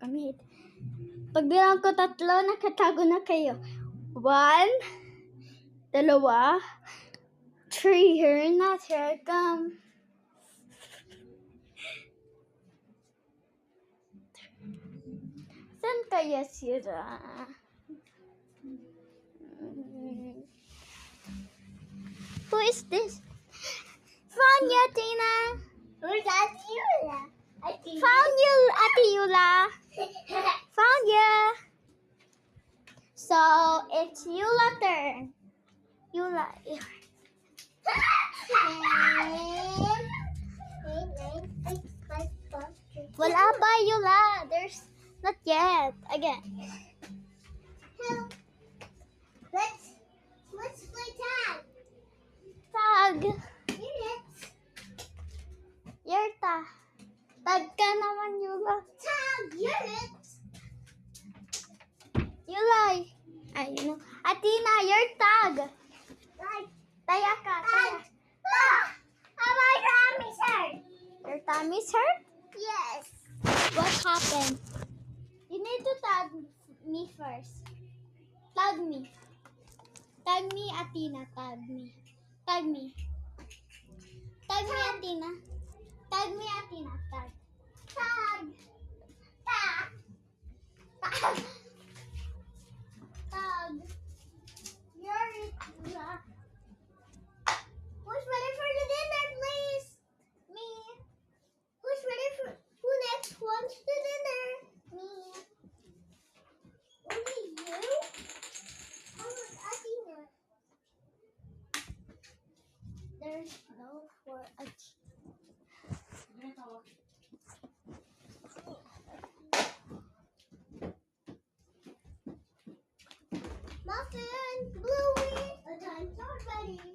gamit. Pagbilang ko 3, nakatago na kayo. 1, 2, 3. Here I come. Saan kaya sila? Who is this? Found you, Tina. Who's that? Yula. Found you, Ate Yula. Found you. So, it's Yula turn. Yula. Wala pa, Yula. There's not yet. Again. Let's play tag. Tag. Units. Your tag ka naman, Yula. Tag units. Yula. Ay, no. Atina, your tag. Like Taya ka, taya. my tummy's hurt. Your tummy's hurt? Yes. What happened? You need to tag me first. Tag me. Tag me, Atina. Tag me. Tag me. Tag me, Atina. Tag me, Atina. Tag. Tag. Tag. Tag. Tag. You're Who's ready for the dinner, please? Me. Who's ready for who next wants the dinner? Me. Only you? How about Athena? There's no for a Muffin, Bluey, the time's not ready.